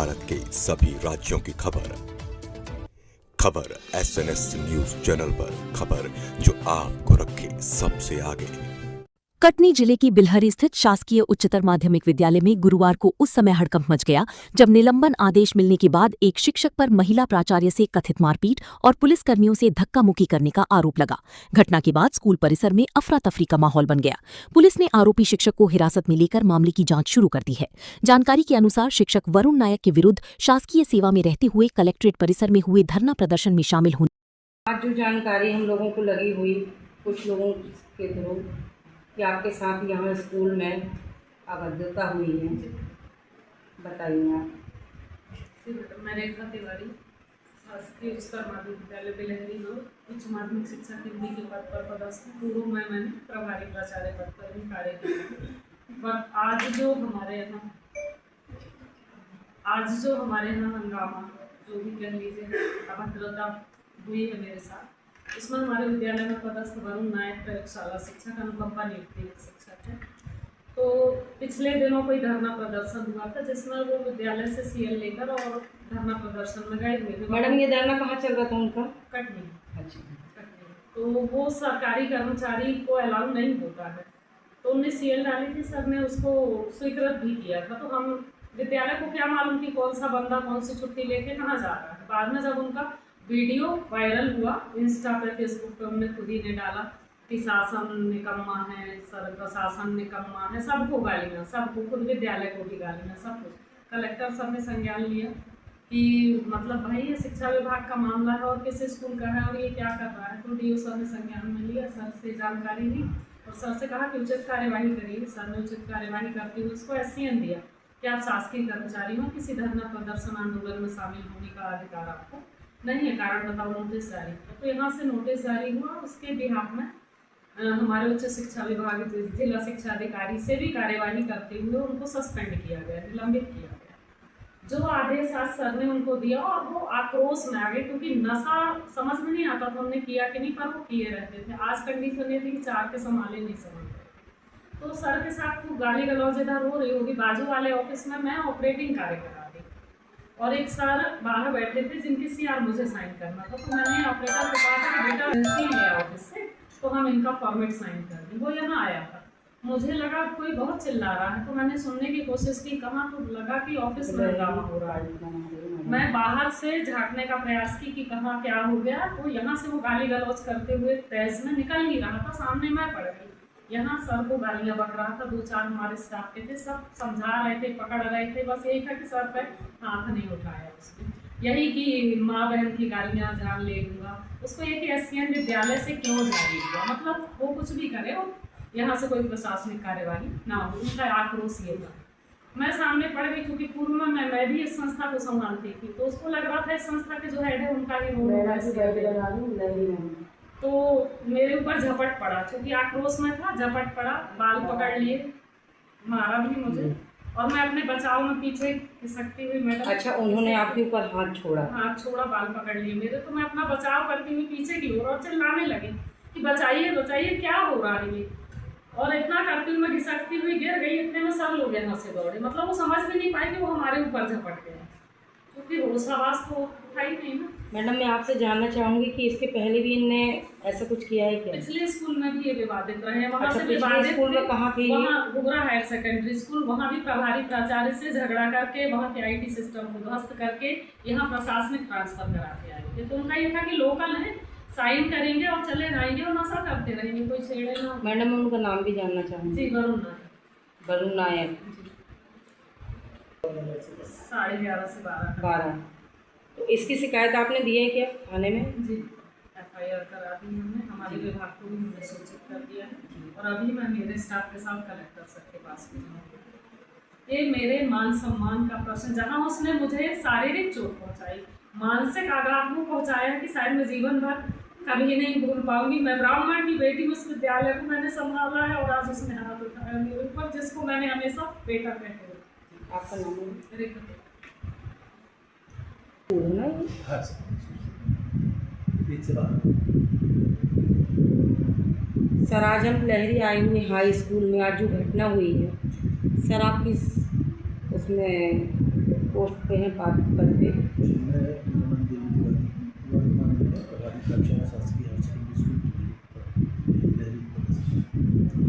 भारत के सभी राज्यों की खबर SNS न्यूज चैनल पर, खबर जो आपको रखे सबसे आगे। कटनी जिले की बिलहरी स्थित शासकीय उच्चतर माध्यमिक विद्यालय में गुरुवार को उस समय हड़कंप मच गया जब निलंबन आदेश मिलने के बाद एक शिक्षक पर महिला प्राचार्य से कथित मारपीट और पुलिसकर्मियों से धक्का मुक्की करने का आरोप लगा। घटना के बाद स्कूल परिसर में अफरा तफरी का माहौल बन गया। पुलिस ने आरोपी शिक्षक को हिरासत में लेकर मामले की जांच शुरू कर दी है। जानकारी के अनुसार शिक्षक वरुण नायक के विरुद्ध शासकीय सेवा में रहते हुए कलेक्ट्रेट परिसर में हुए धरना प्रदर्शन में शामिल होने। आज जो जानकारी हम लोगों को लगी हुई कुछ लोगों के थ्रू कि आपके साथ यहाँ स्कूल में अभद्रता हुई है, बताइए आप। मैं रेखा तिवारी शासकीय उच्चतर माध्यमिक विद्यालय बिलहरी में उच्च माध्यमिक शिक्षा हिंदी के पद पर पदस्थ हूँ। पूर्व में मैंने प्रभारी प्राचार्य पद पर भी कार्य किया। पर आज जो हमारे यहाँ हंगामा जो भी कह लीजिए अभद्रता हुई है मेरे साथ, इसमें हमारे विद्यालय में पदस्थ वरुण नायक प्रयोगशाला शिक्षक अनुकंपा नियुक्ति शिक्षक है। तो पिछले दिनों कोई धरना प्रदर्शन हुआ था जिसमें वो विद्यालय से सीएल लेकर और धरना प्रदर्शन में गए हुए थे। मैडम ये धरना कहाँ चल रहा था उनका? कटनी। अच्छा, कटनी। तो वो सरकारी कर्मचारी को अलाउ नहीं होता है, तो उनने सीएल डाली थी, सर ने उसको स्वीकृत भी किया था। तो हम विद्यालय को क्या मालूम कि कौन सा बंदा कौन सी छुट्टी लेके कहाँ जा रहा है। बाद में जब उनका वीडियो वायरल हुआ इंस्टा पे, फेसबुक पे, उन्होंने खुद ही ने डाला कि शासन निकम्मा है, सर प्रशासन निकम्मा है, सबको गालियाँ, सबको, खुद विद्यालय को भी गालियाँ, सब कुछ। कलेक्टर सर ने संज्ञान लिया कि मतलब भाई ये शिक्षा विभाग का मामला है और किस स्कूल का है और ये क्या कर रहा है। तो डीओ सर ने संज्ञान में लिया, सर से जानकारी ली और सर से कहा कि उचित कार्यवाही करिए। सर ने उचित कार्यवाही करते हुए उसको SCN दिया कि आप शासकीय कर्मचारी हो, किसी धरना प्रदर्शन आंदोलन में शामिल होने का अधिकार आपको नहीं है, कारण बताओ नोटिस जारी हुआ। तो यहाँ से नोटिस जारी हुआ, उसके बिहाफ में हमारे उच्च शिक्षा विभाग जिला शिक्षा अधिकारी से भी कार्यवाही करते हुए उनको सस्पेंड किया गया, निलंबित किया गया। जो आदेश आज सर ने उनको दिया और वो आक्रोश में आ गए क्योंकि नशा समझ में नहीं आता था हमने किया कि नहीं, पर वो किए रहते थे। आज कंडीशन ये थी कि 4 के संभाले नहीं समझ रहे। तो सर के साथ खूब गाली गलौज इधर हो रही होगी। बाजू वाले ऑफिस में मैं ऑपरेटिंग कार्य करा रही और एक सर बाहर बैठे थे जिनकी CR मुझे साइन करना था। तो मैंने ऑपरेटर को कहा था कि बेटा सील लिया ऑफिस से, तो हम इनका फॉर्मेट साइन कर दें। वो यहाँ आया था, मुझे लगा कोई बहुत चिल्ला रहा है, तो मैंने सुनने की कोशिश की, कहाँ तो लगा कि ऑफिस में हंगामा हो रहा है। मैं बाहर से झाँकने का प्रयास की कि कहाँ क्या हो गया। तो यहाँ से वो गाली गलौज करते हुए तेज में निकल ही रहा था, सामने मैं पड़ गई। यहाँ सर को गालियाँ बक रहा था, 2-4 हमारे स्टाफ के थे, सब समझा रहे थे, पकड़ रहे थे। बस यही था कि सर पे हाथ नहीं उठाया उसने, यही कि माँ बहन की गालियाँ जान ले लूँगा। उसको ये कि SCN विद्यालय से क्यों जारी हुआ, मतलब वो कुछ भी करे और यहाँ से कोई प्रशासनिक कार्यवाही ना हो, उनका आक्रोश ये था। मैं सामने पड़ गई क्योंकि पूर्व में मैं भी इस संस्था को संभालती थी, तो उसको लग रहा था इस संस्था के जो हेड है उनका ही रोल। तो मेरे ऊपर झपट पड़ा, क्योंकि आक्रोश में था, झपट पड़ा, बाल पकड़ लिए, मारा भी मुझे और मैं अपने बचाव में पीछे खिसकती हुई मैडम। अच्छा, उन्होंने आपके ऊपर हाथ छोड़ा? हाथ छोड़ा, बाल पकड़ लिए मेरे। तो मैं अपना बचाव करती हुई पीछे की ओर और चिल्लाने लगी कि बचाइए बचाइए, क्या हो रहा है ये। और इतना करती हुई मैं घिसकती हुई गिर गई। इतने में सब लोग यहाँ से दौड़े, मतलब वो समझ भी नहीं पाए कि वो हमारे ऊपर झपट गए, क्योंकि होश आवाज़ तो उठाई नहीं ना। मैडम मैं आपसे जानना चाहूँगी कि इसके पहले भी इनने ऐसा कुछ किया है क्या? पिछले स्कूल में भी ये विवादित रहे हैं। वहाँ से विवादित स्कूल में कहाँ थी? वहाँ घुघरा हायर सेकेंडरी स्कूल, वहाँ भी प्रभारी प्राचार्य से झगड़ा करके वहाँ के IT सिस्टम को ध्वस्त करके यहाँ प्रशासनिक ट्रांसफर करा के आए थे। तो उनका ये था कि लोकल है, साइन करेंगे और चले जाएंगे और नशा करते रहेंगे, कोई छेड़े ना। मैडम मैं उनका नाम भी जानना चाहूँगी। जी, वरुण नायक। वरुण नायक। 11:30 से 12। तो इसकी शिकायत आपने दी है क्या थाने में? जी, FIR करा दी हमने, हमारे विभाग को भी हमने सूचित कर दिया है और अभी मैं मेरे स्टाफ के साथ कलेक्टर सर के पास भी जाऊँगी। ये मेरे मान सम्मान का प्रश्न, जहाँ उसने मुझे शारीरिक चोट पहुँचाई, मानसिक आघात को पहुँचाया कि शायद मैं जीवन भर कभी नहीं भूल पाऊंगी। मैं ब्राह्मण की बेटी, उस विद्यालय को मैंने संभाला है और आज उसने हाथ उठाया मेरे ऊपर, जिसको मैंने हमेशा बेटा कहते हुए। आपका नाम है? रेखा। सर आज हम लहरी आए हुए हाई स्कूल में, आज जो घटना हुई है सर, आपकी उसमें पोस्ट पे हैं पद पे। मैं नमन देवी तिवारी हूँ, वर्तमान में प्रभारी प्राचार्य शासकीय हायर सेकेंडरी स्कूल लहरी कॉलेज।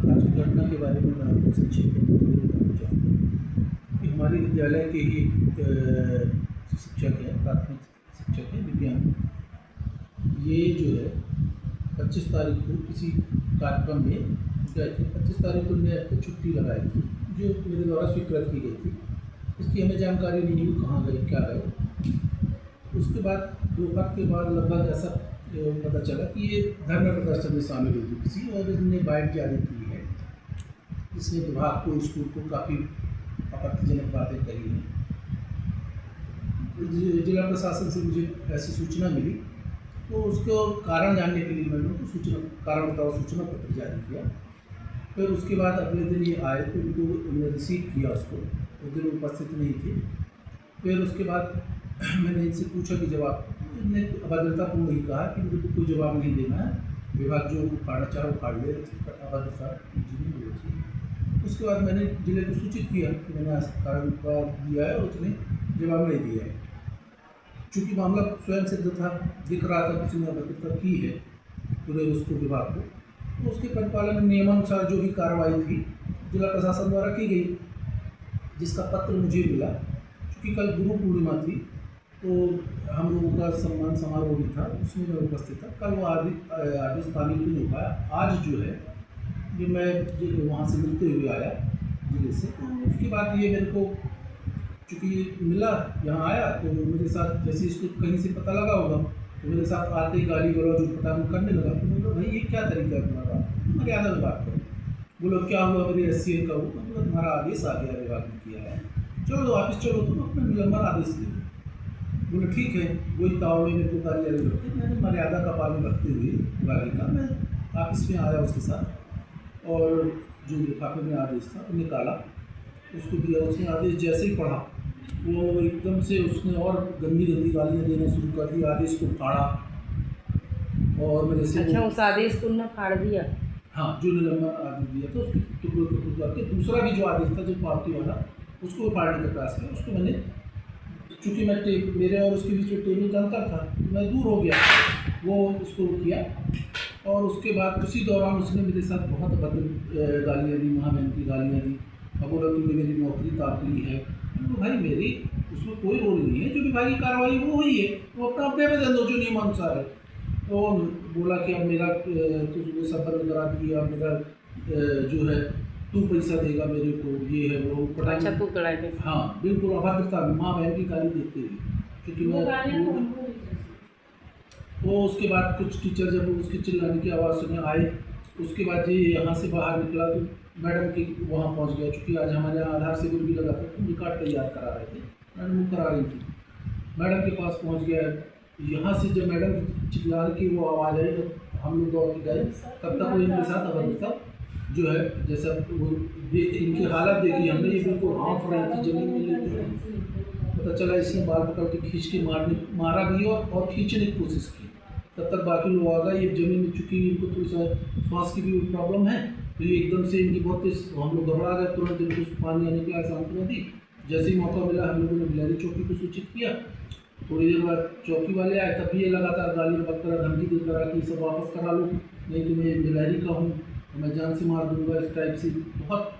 आज की घटना के बारे में मैं आपको संक्षेप में बताना चाहूँगा कि हमारे विद्यालय के ही शिक्षक हैं, प्राथमिक शिक्षक हैं विज्ञान। ये जो है 25 तारीख को किसी कार्यक्रम में गए थे। 25 तारीख को उन्होंने छुट्टी लगाई थी जो मेरे द्वारा स्वीकृत की गई थी। इसकी हमें जानकारी नहीं हुई कहाँ गए क्या गए। उसके बाद दोपहर के बाद लगभग ऐसा पता चला कि ये धरना प्रदर्शन में शामिल हुई थी किसी, और इन्होंने बाइट जारी की है जिसमें विभाग को, स्कूल को काफ़ी आपत्तिजनक बातें कही हैं। जिला प्रशासन से मुझे ऐसी सूचना मिली तो उसको कारण जानने के लिए मैंने उनको कारण बताओ सूचना पत्र जारी किया। फिर उसके बाद अगले दिन ये आए तो उनको रिसीव किया, उसको उस दिन उपस्थित नहीं थे। फिर उसके बाद मैंने इनसे पूछा कि जवाब, इन्होंने अभद्रतापूर्ण ही कहा कि मुझे कोई जवाब नहीं देना है, विभाग जो उखाड़ना चाहे उखाड़ ले, अभद्रता नहीं होनी चाहिए। उसके बाद मैंने जिले को सूचित किया कि मैंने कारण दिया है और उसने जवाब नहीं दिया है। चूँकि मामला स्वयं सिद्ध था, दिख रहा था किसी ने अभद्रता की है पूरे उसको विभाग को, तो उसके परिपालन नियमानुसार जो भी कार्रवाई थी जिला प्रशासन द्वारा की गई, जिसका पत्र मुझे मिला। क्योंकि कल गुरु पूर्णिमा थी तो हम लोगों का सम्मान समारोह भी था, उसमें मैं उपस्थित था। कल वो आदेश पानी नहीं हो पाया। आज जो है जो मैं वहाँ से मिलते हुए आया जिले से, तो उसके बाद ये मेरे को चूँकि मिला, यहाँ आया तो मेरे साथ जैसे इसको कहीं से पता लगा होगा तो मेरे साथ आते ही गाली गलौज उठपटांग करने लगा। तो बोला भाई ये क्या तरीका है तुम्हारा, मर्यादा में बात करो। बोलो क्या हुआ, मेरे SCN का हुआ। बोला तुम्हारा आदेश आ गया, विभाग ने किया है, चलो वापस चलो, तुम अपना निलंबन आदेश दे दो। बोले ठीक है। वही ताव में मेरे को गाली वाली रखते, मैंने मर्यादा का पालन रखते हुए गाली का मैं ऑफिस में आया उसके साथ, और जो लिफाफे में आदेश था वो निकाला, उसको दिया। उसने आदेश जैसे ही पढ़ा वो एकदम से उसने और गंदी गंदी गालियाँ देना शुरू कर दी। आदेश को फाड़ा और मेरे से अच्छा, उस आदेश को उन्होंने फाड़ दिया? हाँ, जो निलंबन आदेश दिया था उसके टुकड़े करके दूसरा भी जो आदेश था जो पार्टी वाला, उसको फाड़ने का प्रयास किया। उसको मैंने, चूँकि मैं मेरे और उसके बीच में टेबल का अंतर था तो मैं दूर हो गया, वो उसको किया। और उसके बाद उसी दौरान उसने मेरे साथ बहुत अभद्र गालियाँ दी, माँ बहन की गालियाँ दी। अब बोला तुमने मेरी नौकरी ताप ली है। तो भाई मेरी उसमें कोई रोल नहीं है, जो विभागीय कार्रवाई वो हुई है तो अपना अपने में दो जो नियमानुसार है। तो बोला कि अब मेरा तुझे सब बंद करा दिया, मेरा जो है तू पैसा देगा मेरे को, ये है वो पता। अच्छा, तू कड़ा है? हाँ बिल्कुल अभद्रता, माँ बहन की गाली देते हुए। क्योंकि मैं वो उसके बाद कुछ टीचर जब उसके चिल्लाने की आवाज़ सुने आए, उसके बाद ये यहाँ से बाहर निकला तो मैडम के वहाँ पहुँच गया। चूँकि आज हमारे यहाँ आधार शिविर भी लगा था तो रिकॉर्ड तैयार करा रहे थे, मैडम वो करा रही थी। मैडम के पास पहुँच गया। यहाँ से जब मैडम चिल्लाने की वो आवाज़ आई तो हम लोग दौड़ के गए, तब तक वो इनके साथ अभद्रता जो है, जैसा वो इनकी हालत देखी हमने, ये बिल्कुल हाँफ रही थी जमीन में लेकर। पता चला इसने बाल पकड़ के खींच के मारा भी और खींचने की कोशिश की। तब तक बाकी लोग आ गए। ये जमीन में, चूँकि इनको थोड़ी सा श्वास की भी प्रॉब्लम है तो ये एकदम से इनकी बहुत तेज, हम लोग घबरा गए। तुरंत इनको पानी आने के लिए सांत्वना दी। जैसे ही मौका मिला हम लोगों ने बिलहरी चौकी को सूचित किया। थोड़ी देर बाद चौकी वाले आए, तब भी ये लगातार गाली बकरा धमकी देता रहा कि सब वापस करा लो, नहीं तो मैं बिलहरी का हूँ, मैं जान से मार दूंगा, इस टाइप से बहुत,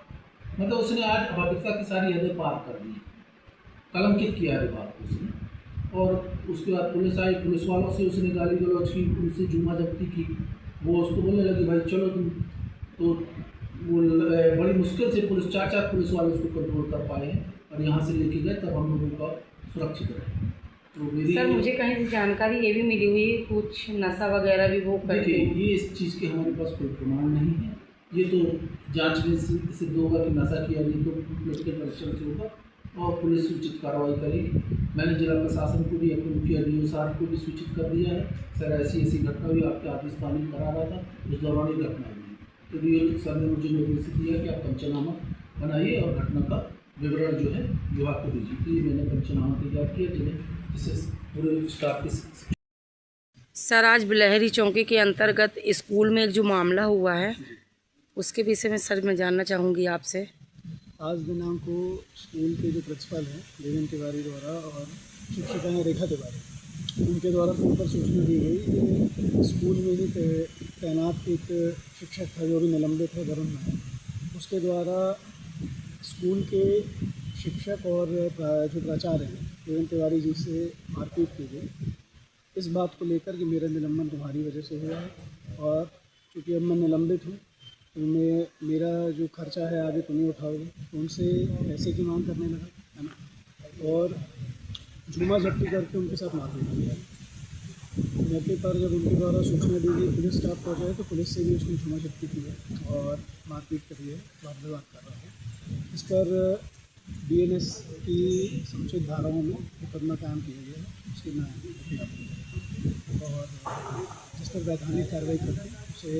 मतलब उसने आज अभद्रता की सारी हदें पार कर दी, कलंकित किया विभाग को उसने। और उसके बाद पुलिस आई, पुलिस वालों से उसने गाली गलौज की, उनसे जुम्मा जब्ती की। वो उसको बोलने लगी भाई चलो तुम, तो वो बड़ी मुश्किल से पुलिस, चार पुलिस वाले उसको कंट्रोल कर पाए हैं और यहाँ से लेके गए, तब हम लोगों का सुरक्षित रहे। तो मेरी सर मुझे कहीं से जानकारी ये भी मिली हुई है कुछ नशा वगैरह भी वो करते देखिए, हैं। ये इस चीज़ के हमारे पास कोई प्रमाण नहीं है। ये तो जांच में सिद्ध होगा कि नशा किया, ये तो मेडिकल परीक्षण से होगा और पुलिस सूचित कार्रवाई करेगी। मैंने जिला प्रशासन को भी, अपने मुखिया DO साहब को भी सूचित कर दिया है, सर ऐसी घटना हुई, आपके आदेश पानी करा रहा था, उस दौरान ये घटना हुई। तो DO सर ने मुझे निर्देश दिया कि आप पंचनामा बनाइए और घटना का विवरण जो है विभाग को दीजिए। तो ये मैंने पंचनामा तैयार किया जिससे पूरे स्टाफ के। सर आज बिलहरी चौकी के अंतर्गत स्कूल में एक जो मामला हुआ है उसके विषय में सर मैं जानना चाहूँगी आपसे। आज दिनांक को स्कूल के जो प्रिंसिपल हैं देवेंद्र तिवारी द्वारा और शिक्षिका हैं रेखा तिवारी, उनके द्वारा फ़ोन पर सूचना दी गई कि स्कूल में ही तैनात एक शिक्षक था जो भी निलंबित है वरुण में, उसके द्वारा स्कूल के शिक्षक और जो प्राचार्य हैं देवेंद्र तिवारी जी से मारपीट की गई। इस बात को लेकर कि मेरा निलंबन तुम्हारी वजह से हुआ है और क्योंकि अब मैं निलंबित हूँ तो मेरा जो खर्चा है आगे तुम ही उठाओगे, तो उनसे पैसे की मांग करने लगा, है ना, और झूमा झपटी करके उनके साथ मारपीट किया। मौके पर जब उनके द्वारा सूचना दी गई पुलिस स्टाफ पहुँचा तो पुलिस से भी उसने झूमा झपटी की है और मारपीट करी है, वाद विवाद कर रहा है। इस पर BNS की समुचित धाराओं में मुकदमा कायम किया गया है, उसकी मैं और जिस पर वैधानिक कार्रवाई करके उसे